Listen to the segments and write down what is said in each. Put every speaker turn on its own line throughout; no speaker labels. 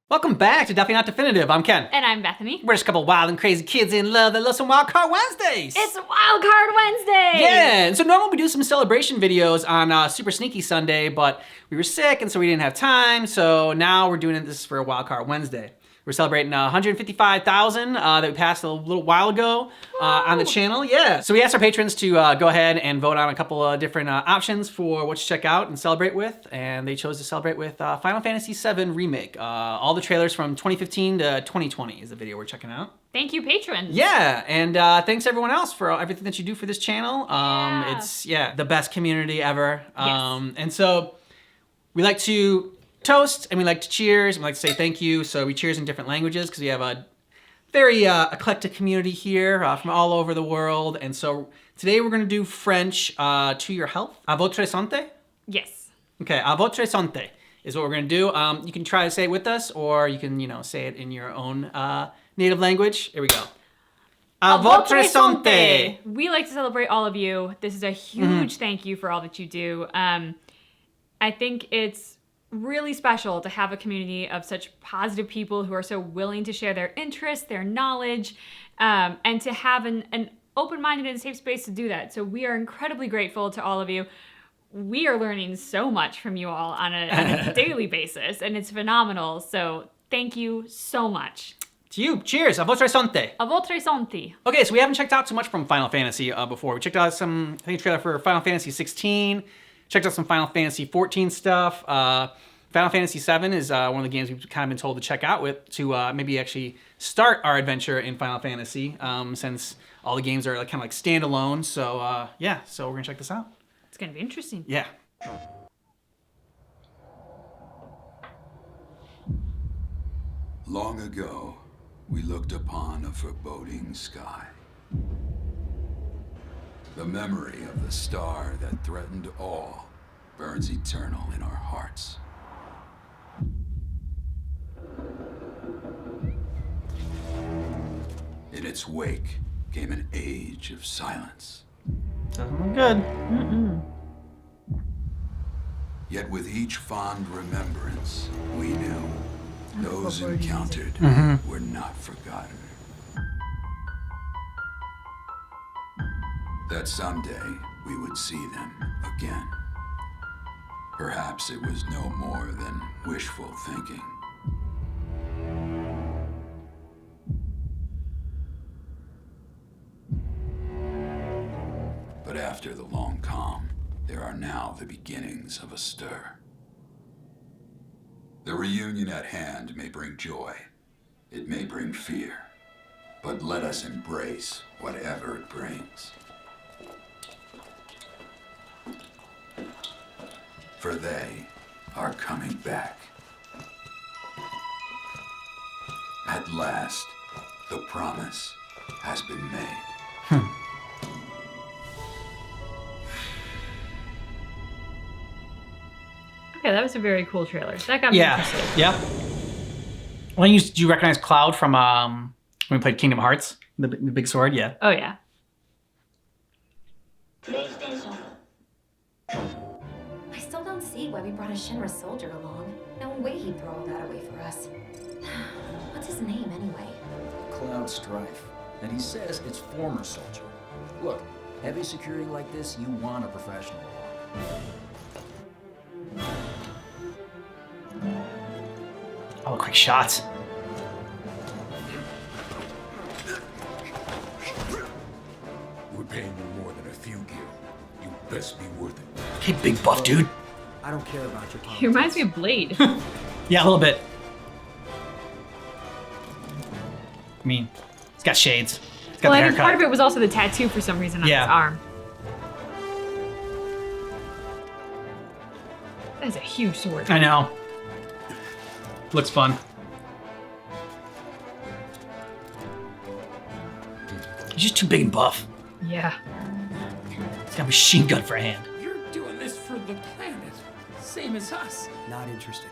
Welcome back to Definitely Not Definitive. I'm Ken.
And I'm Bethany.
We're just a couple wild and crazy kids in love that love some Wild Card Wednesdays.
It's Wild Card Wednesday!
Yeah, and so normally we do some celebration videos on Super Sneaky Sunday, but we were sick and so we didn't have time, so now we're doing this for a Wild Card Wednesday. We're celebrating 155,000 that we passed a little while ago on the channel. Yeah. So we asked our patrons to go ahead and vote on a couple of different options for what to check out and celebrate with, and they chose to celebrate with Final Fantasy VII Remake. All the trailers from 2015 to 2020 is the video we're checking out.
Thank you, patrons.
Yeah, and thanks everyone else for everything that you do for this channel. It's the best community ever.
Yes.
And so we like to toast, and we like to cheers, and we like to say thank you. So we cheers in different languages because we have a very eclectic community here from all over the world. And so today we're gonna do French, to your health. A votre santé?
Yes.
Okay, a votre santé is what we're gonna do. You can try to say it with us, or you can, say it in your own native language. Here we go. A votre santé.
We like to celebrate all of you. This is a huge thank you for all that you do. I think it's really special to have a community of such positive people who are so willing to share their interests, their knowledge, and to have an open-minded and safe space to do that. So we are incredibly grateful to all of you. We are learning so much from you all on a daily basis, and it's phenomenal. So thank you so much.
To you, cheers, a votre santé.
A votre santé.
Okay, so we haven't checked out too much from Final Fantasy before. We checked out some, trailer for Final Fantasy 16, checked out some Final Fantasy 14 stuff. Final Fantasy VII is one of the games we've kind of been told to check out to maybe actually start our adventure in Final Fantasy, since all the games are kind of like standalone. So so we're gonna check this out.
It's gonna be interesting.
Yeah.
Long ago, we looked upon a foreboding sky. The memory of the star that threatened all burns eternal in our hearts. In its wake came an age of silence.
Doesn't look good.
Yet with each fond remembrance, we knew those encountered were not forgotten. That someday we would see them again. Perhaps it was no more than wishful thinking. But after the long calm, there are now the beginnings of a stir. The reunion at hand may bring joy. It may bring fear. But let us embrace whatever it brings. For they are coming back. At last, the promise has been made.
Okay, that was a very cool trailer. That got me interested.
Yeah. Well, do you recognize Cloud from when we played Kingdom Hearts? The big sword, yeah.
Oh, yeah.
I still don't see why we brought a Shinra soldier along. No way he'd throw all that away for us. What's his name, anyway?
Cloud Strife. And he says it's former soldier. Look, heavy security like this, you want a professional.
Oh, quick shots.
We're paying you more than a few gil. You best be worth it.
Okay, big buff dude.
I don't care about your
He reminds me of Blade.
Yeah, a little bit. I mean, he's got shades. He's got
Well,
the
I think
haircut.
part of it was also the tattoo for some reason on his arm. That is a huge sword.
I know. Looks fun. He's just too big and buff.
Yeah.
He's got a machine gun for a hand.
You're doing this for the planet. Same as us.
Not interested.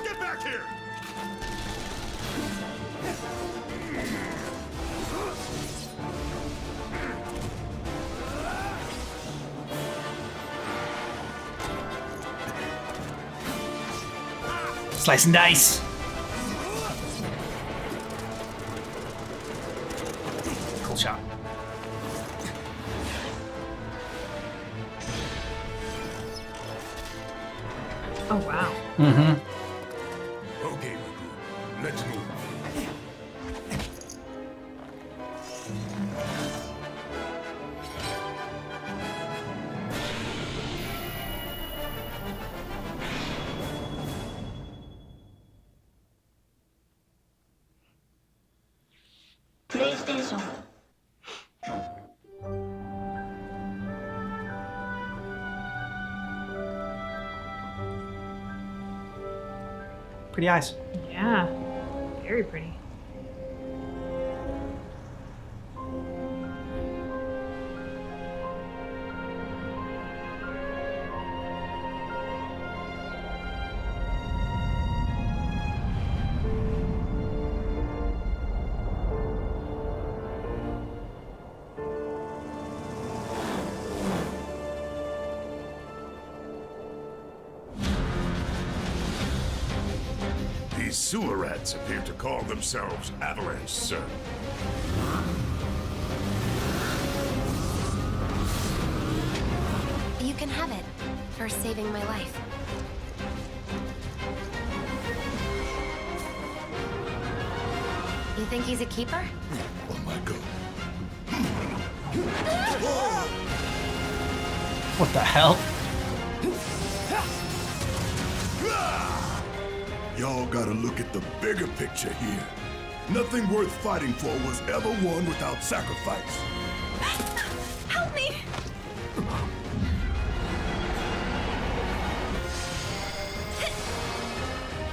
Get back here!
Slice and dice. Cool shot.
Oh, wow.
Mm-hmm.
Okay, let's move.
PlayStation.
Pretty eyes.
Yeah. Very pretty.
These sewer rats appear to call themselves Avalanche, sir.
You can have it for saving my life. You think he's a keeper?
Oh my god.
What the hell?
Y'all gotta look at the bigger picture here. Nothing worth fighting for was ever won without sacrifice.
Help me!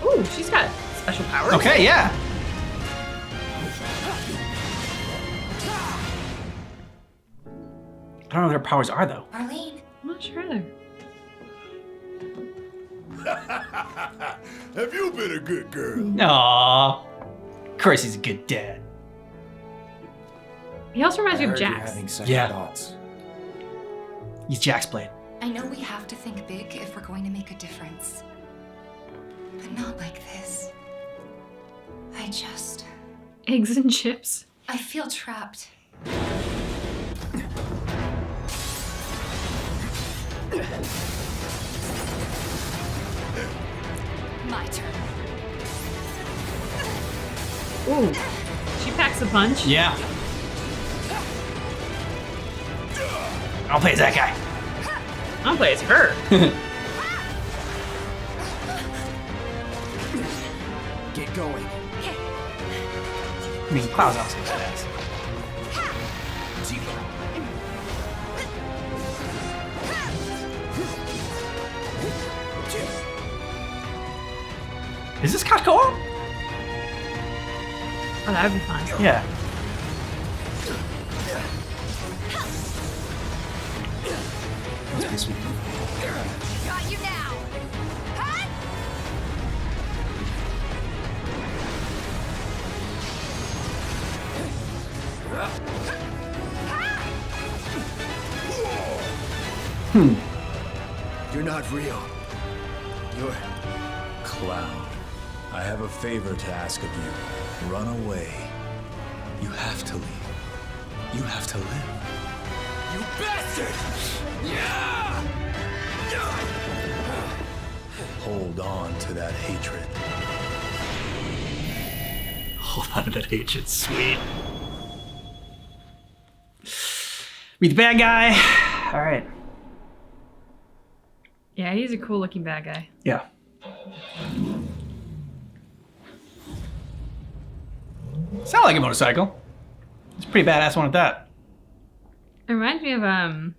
Ooh, she's got special powers.
Okay, yeah. I don't know what their powers are though.
Arlene,
I'm not sure either.
Have you been a good girl?
Aww. Of course he's a good dad.
He also reminds
I
me of
heard you're
Jax.
having second
Yeah.
thoughts.
He's Jack's blade.
I know we have to think big if we're going to make a difference. But not like this.
Eggs and chips.
I feel trapped. My turn.
Ooh. She packs a punch.
Yeah. I'll play as that guy.
I'll play as her.
Get going.
I mean, Cloud's also badass. Is this couch co-op?
Oh, that would be fun.
Yeah.
Must be sweet.
Got you now!
You're not real. You're Cloud. I have a favor to ask of you. Run away. You have to leave. You have to live. You bastard! Yeah! Hold on to that hatred.
Hold on to that hatred, sweet. Meet the bad guy. All right.
Yeah, he's a cool looking bad guy.
Yeah. Sound like a motorcycle. It's a pretty badass one at that.
It reminds me of the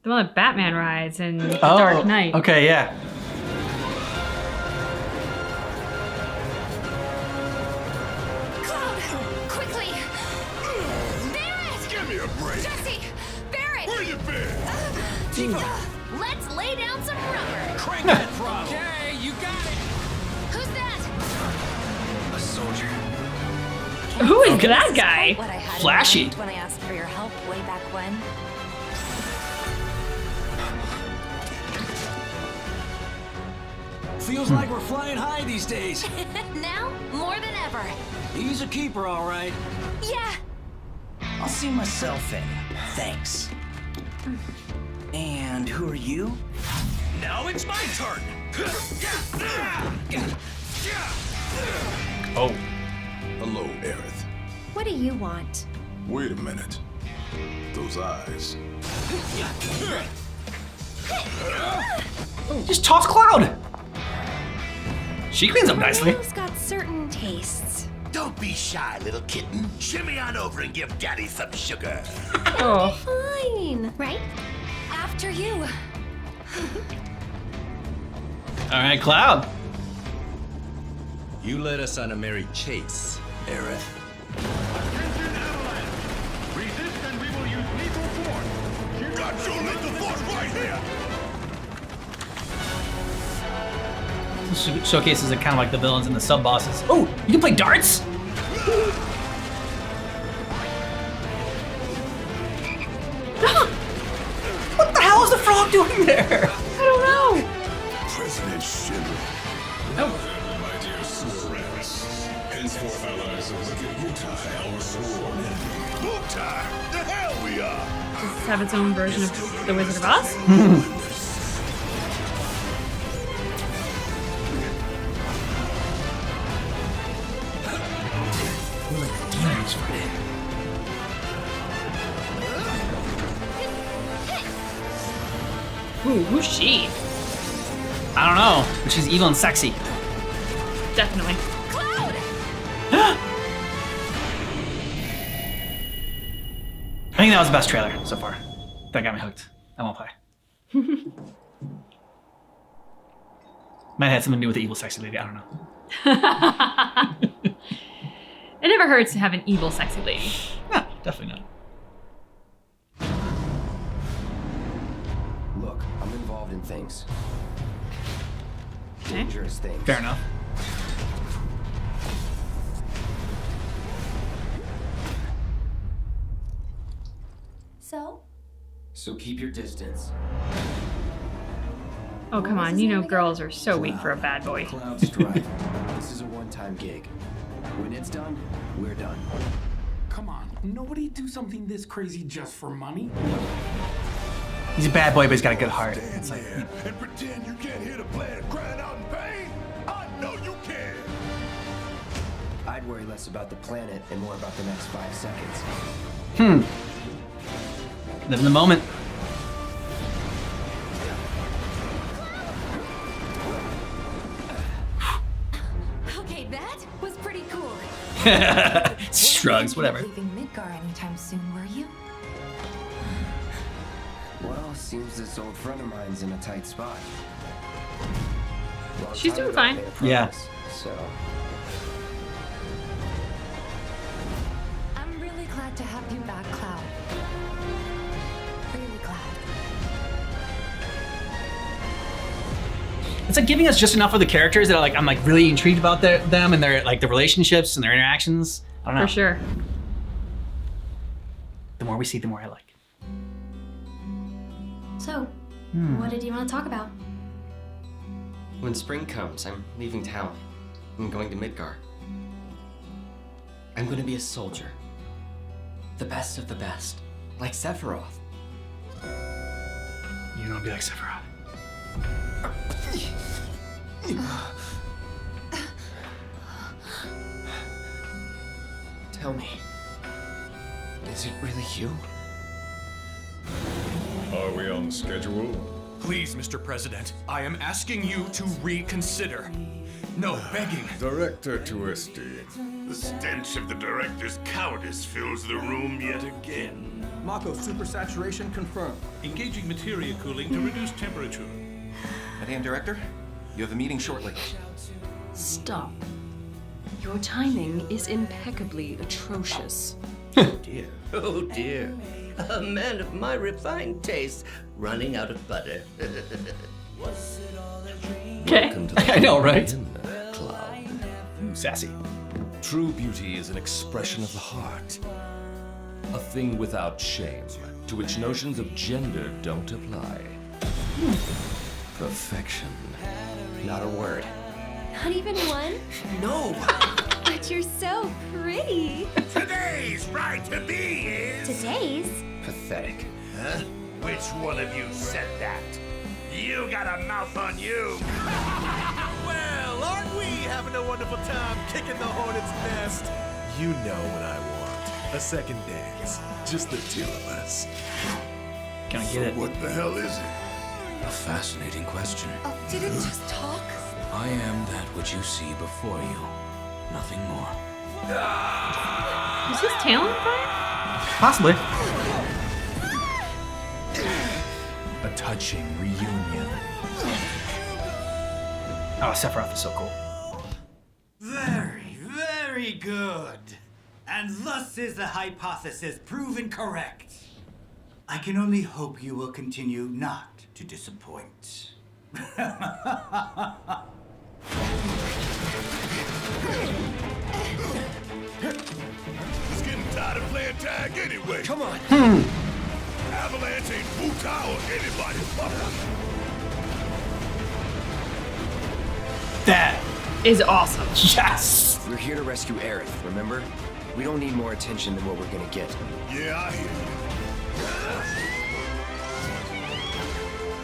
one that Batman rides in The Dark Knight.
Okay, yeah.
Cloud! Quickly! Barrett!
Give me a break.
Jesse! Barrett!
Where you been?
Let's lay down some rubber!
Crank that throttle.
Okay, you got it.
Who's that?
A soldier.
Who is that guy?
What I had
Flashy.
in mind when I asked for your help way back when.
Feels like we're flying high these days.
Now, more than ever.
He's a keeper, all right.
Yeah.
I'll see myself in. Thanks. And who are you?
Now it's my turn.
Oh.
Hello, Aerith.
What do you want?
Wait a minute. Those eyes.
Just toss Cloud. She cleans up nicely.
Mario's got certain tastes.
Don't be shy, little kitten. Shimmy on over and give Daddy some sugar.
Oh.
Fine, right? After you.
All right, Cloud.
You led us on a merry chase, Aerith.
Resist and we will use lethal force. Got your lethal force right here.
This showcases kind of like the villains and the sub bosses. Oh, you can play darts? What the hell is the frog doing there?
I don't know.
President Shinra. My dear Sorens. Henceforth allies of wicked Mutai, our sworn enemy. Mutai! The hell we are!
Does this have its own version of The Wizard of Oz?
Demons for it.
Ooh, who's she?
I don't know, but she's evil and sexy.
Definitely.
Cloud!
I think that was the best trailer so far. That got me hooked. I won't play. Might have had something to do with the evil sexy lady. I don't know.
It never hurts to have an evil, sexy lady.
No, definitely not.
Look, I'm involved in things.
Okay.
Dangerous things.
Fair enough.
So keep your distance.
Oh, come on. You know girls are so weak for a bad boy.
Cloud Strike. This is a one-time gig. When it's done, we're done.
Come on, nobody do something this crazy just for money.
He's a bad boy, but he's got a good heart. It's like,
and pretend you can't hear the planet crying out in pain? I know you can!
I'd worry less about the planet and more about the next 5 seconds.
Live in the moment.
Okay, that was pretty cool.
Shrugs, whatever.
Leaving Midgar anytime soon, were you?
Well, seems this old friend of mine's in a tight spot. Long
She's
time
doing
ago,
fine.
I made a
Yeah.
promise, So,
I'm really glad to have you back, Cloud. Really glad.
It's like giving us just enough of the characters that are like I'm like really intrigued about them and their like the relationships and their interactions. I don't know.
For sure.
The more we see, the more I like.
So, what did you want to talk about?
When spring comes, I'm leaving town. I'm going to Midgar. I'm going to be a soldier. The best of the best. Like Sephiroth.
You don't be like Sephiroth.
tell me, is it really you?
Are we on schedule?
Please, Mr. President, I am asking you to reconsider. No, begging.
Director Twisty.
The stench of the director's cowardice fills the room yet again.
Mako supersaturation confirmed. Engaging materia cooling to reduce temperature.
Madam Director, you have a meeting shortly.
Stop. Your timing is impeccably atrocious.
Oh dear. A man of my refined taste running out of butter.
Okay. I know, right?
Cloud.
Sassy.
True beauty is an expression of the heart. A thing without shame, to which notions of gender don't apply. Perfection
Not a word.
Not even one?
No!
But you're so pretty.
Today's right to be is...
Today's?
Pathetic.
Huh? Which one of you said that? You got a mouth on you!
Well, aren't we having a wonderful time kicking the hornet's nest? You know what I want. A second dance. Just the two of us.
Can I get it?
What the hell is it?
A fascinating question.
Oh, did it just talk?
I am that which you see before you. Nothing more.
Is his tail on fire?
Possibly.
A touching reunion.
Oh, Sephiroth is so cool.
Very, very good. And thus is the hypothesis proven correct. I can only hope you will continue not to disappoint.
Just getting tired of playing tag anyway.
Come on.
Avalanche ain't Wuta or anybody.
That
is awesome.
Yes.
We're here to rescue Aerith, remember? We don't need more attention than what we're gonna get.
Yeah, I hear you.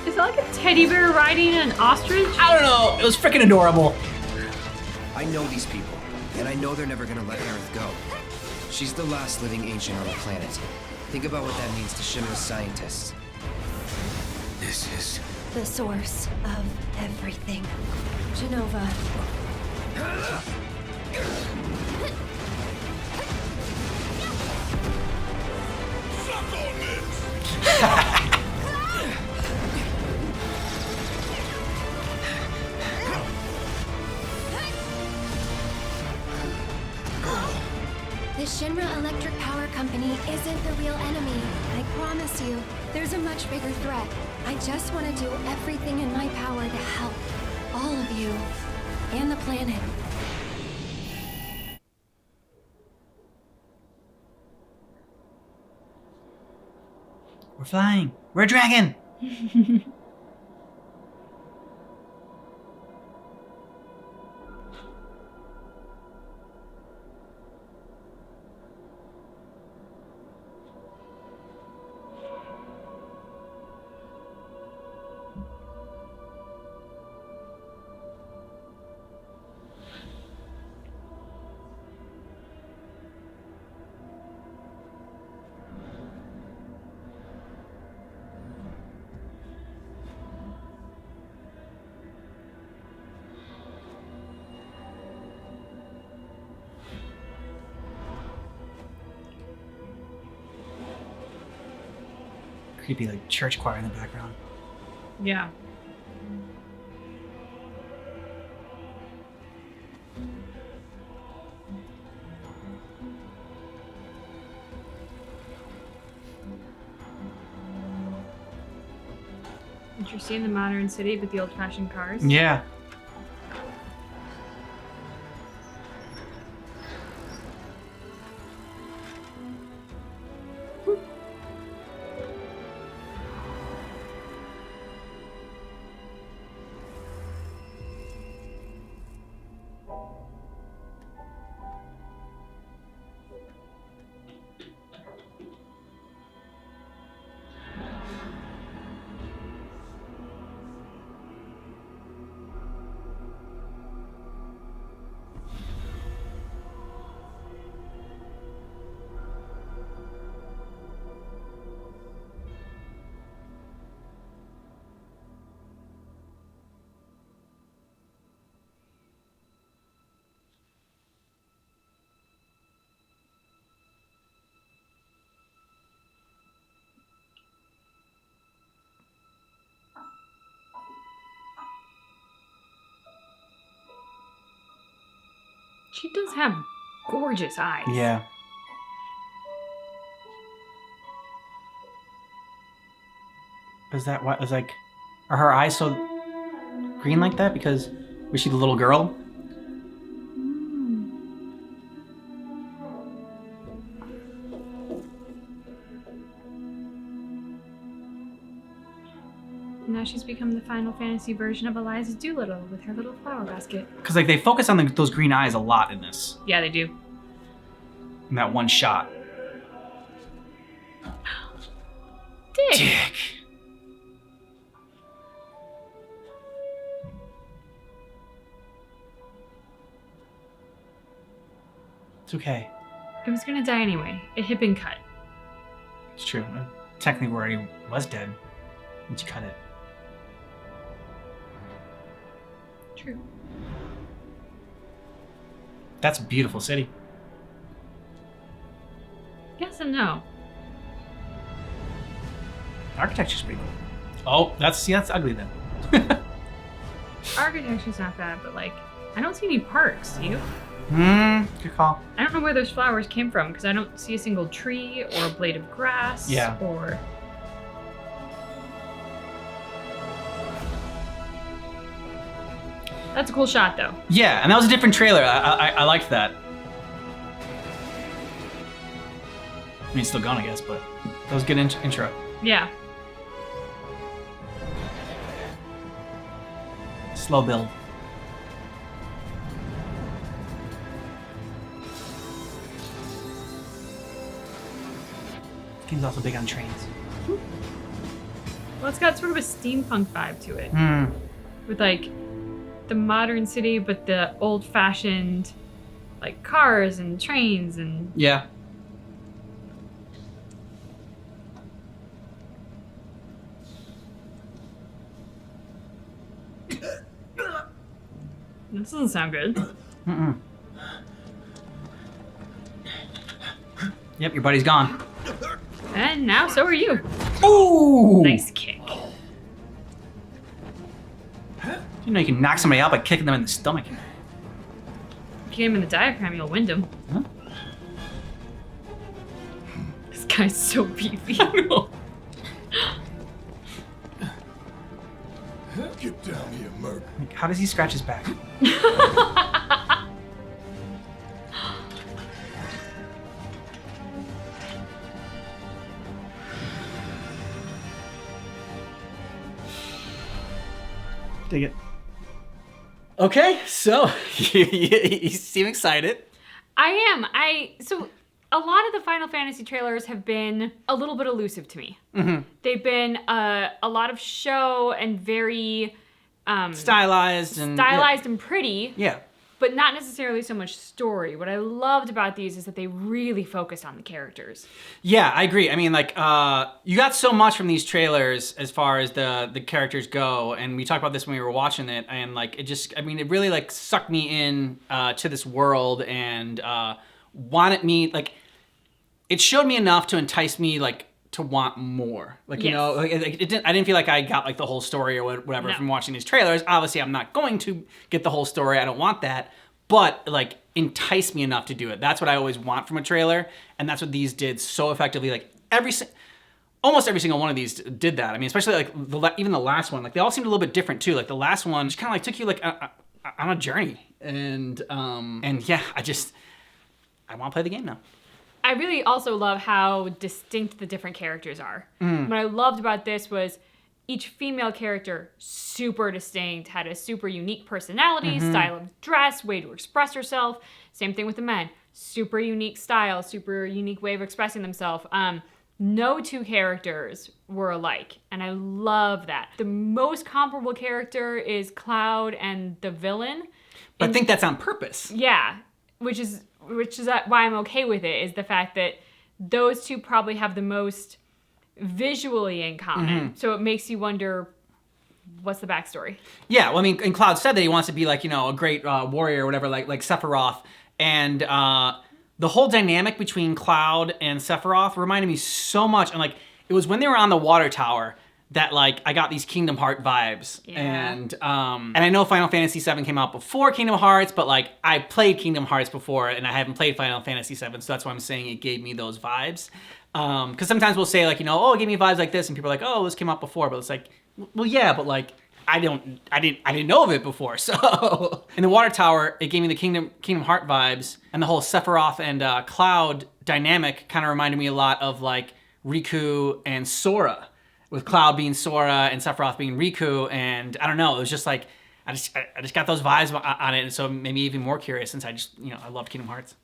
Is that like a teddy bear riding an ostrich?
I don't know. It was freaking adorable.
I know these people, and I know they're never gonna let Aerith go. She's the last living ancient on the planet. Think about what that means to Shinra's scientists.
This is...
The source of everything. Genova.
Suck on this!
The Shinra Electric Power Company isn't the real enemy. I promise you, there's a much bigger threat. I just want to do everything in my power to help all of you and the planet.
We're flying. We're a dragon. Creepy, like church choir in the background.
Yeah. Interesting, the modern city with the old-fashioned cars.
Yeah.
She does have gorgeous eyes.
Yeah. Is that what? Is like, are her eyes so green like that? Because was she the little girl?
And now she's become the Final Fantasy version of Eliza Doolittle with her little flower basket.
Because like they focus on those green eyes a lot in this.
Yeah, they do.
In that one shot.
Dick.
It's okay.
It was gonna die anyway. It had been cut.
It's true. Technically, we already was dead once you cut it.
True.
That's a beautiful city.
Yes and no.
Architecture's pretty cool. Oh, that's ugly then.
Architecture's not bad, but like, I don't see any parks, do you?
Good call.
I don't know where those flowers came from because I don't see a single tree or a blade of grass.
Yeah.
Or. That's a cool shot, though.
Yeah, and that was a different trailer. I liked that. I mean, it's still gone, I guess, but that was a good intro.
Yeah.
Slow build. This game's also big on trains.
Well, it's got sort of a steampunk vibe to it.
Hmm.
With like the modern city, but the old-fashioned like cars and trains and
Yeah.
This doesn't sound good.
Mm-mm. Yep, your buddy's gone.
And now so are you.
Ooh!
Nice kick.
You know you can knock somebody out by kicking them in the stomach.
Kick him in the diaphragm, you'll wind him.
Huh?
This guy's so beefy.
Get down here, Merc.
Like, how does he scratch his back? Dig it. Okay, so you seem excited.
I am. So a lot of the Final Fantasy trailers have been a little bit elusive to me.
Mm-hmm.
They've been a lot of show and very
stylized
and pretty.
Yeah.
But not necessarily so much story. What I loved about these is that they really focus on the characters.
Yeah, I agree. I mean, like, you got so much from these trailers as far as the characters go, and we talked about this when we were watching it, and like, it just, I mean, it really like sucked me in to this world and wanted me, like, it showed me enough to entice me, like, to want more. Like, you know, like, I didn't feel like I got like the whole story or whatever from watching these trailers. Obviously, I'm not going to get the whole story. I don't want that. But like, entice me enough to do it. That's what I always want from a trailer. And that's what these did so effectively. Like almost every single one of these did that. I mean, especially like even the last one, like they all seemed a little bit different too. Like the last one just kind of like took you like on a journey. And yeah, I want to play the game now.
I really also love how distinct the different characters are. What I loved about this was each female character, super distinct, had a super unique personality, style of dress, way to express herself. Same thing with the men. Super unique style, super unique way of expressing themselves. No two characters were alike, and I love that. The most comparable character is Cloud and the villain.
But I think that's on purpose.
Yeah, which is why I'm okay with it, is the fact that those two probably have the most visually in common. So it makes you wonder, what's the backstory?
Yeah, well, I mean, and Cloud said that he wants to be like, you know, a great warrior or whatever, like Sephiroth. And the whole dynamic between Cloud and Sephiroth reminded me so much. And like, it was when they were on the water tower that like I got these Kingdom Hearts vibes. Yeah. And I know Final Fantasy VII came out before Kingdom Hearts, but like I played Kingdom Hearts before and I haven't played Final Fantasy VII, so that's why I'm saying it gave me those vibes. Because sometimes we'll say like, you know, oh, it gave me vibes like this, and people are like, oh, this came out before, but it's like, well, yeah, but like I didn't know of it before. So in the water tower, it gave me the Kingdom Hearts vibes, and the whole Sephiroth and Cloud dynamic kind of reminded me a lot of like Riku and Sora, with Cloud being Sora and Sephiroth being Riku, and I don't know, it was just like, I just got those vibes on it, and so it made me even more curious since I loved Kingdom Hearts.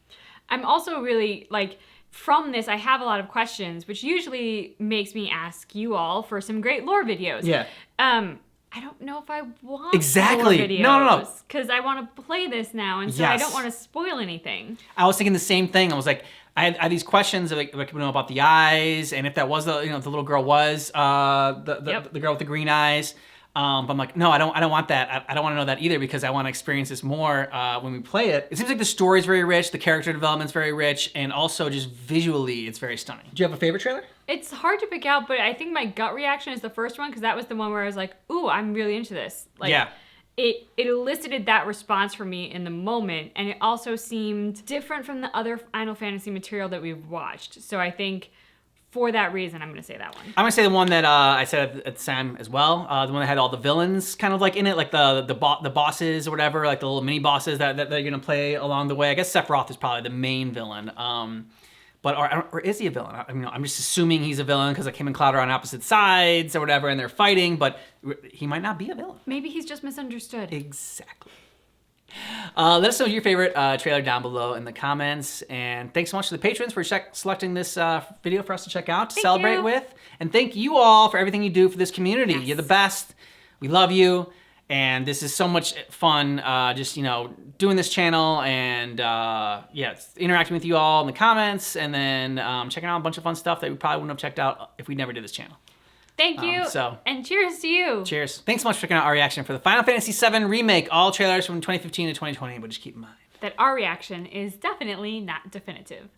I'm also really, like, from this, I have a lot of questions, which usually makes me ask you all for some great lore videos.
Yeah.
I don't know if I want
Exactly.
lore videos.
No.
Because I want to play this now, and so I don't want to spoil anything.
I was thinking the same thing. I was like, I had these questions of like, what people know about the eyes, and if that was if the little girl was the girl with the green eyes. But I'm like, no, I don't want that. I don't want to know that either because I want to experience this more when we play it. It seems like the story's very rich, the character development's very rich, and also just visually, it's very stunning. Do you have a favorite trailer?
It's hard to pick out, but I think my gut reaction is the first one because that was the one where I was like, ooh, I'm really into this. Like,
yeah.
It elicited that response from me in the moment, and it also seemed different from the other Final Fantasy material that we've watched. So I think for that reason, I'm going to say that one.
I'm going to say the one that I said at Sam as well. The one that had all the villains kind of like in it, like the bosses or whatever, like the little mini bosses that you're going to play along the way. I guess Sephiroth is probably the main villain. Or is he a villain? I mean, I'm just assuming he's a villain because like him and Cloud are on opposite sides or whatever, and they're fighting, but he might not be a villain.
Maybe he's just misunderstood.
Exactly. Let us know your favorite trailer down below in the comments. And thanks so much to the patrons for selecting this video for us to check out, to celebrate with. And thank you all for everything you do for this community. Yes. You're the best. We love you. And this is so much fun, just, doing this channel and, interacting with you all in the comments and then checking out a bunch of fun stuff that we probably wouldn't have checked out if we never did this channel.
Thank you, and cheers to you.
Cheers. Thanks so much for checking out our reaction for the Final Fantasy VII Remake, all trailers from 2015 to 2020, but just keep in mind
that our reaction is definitely not definitive.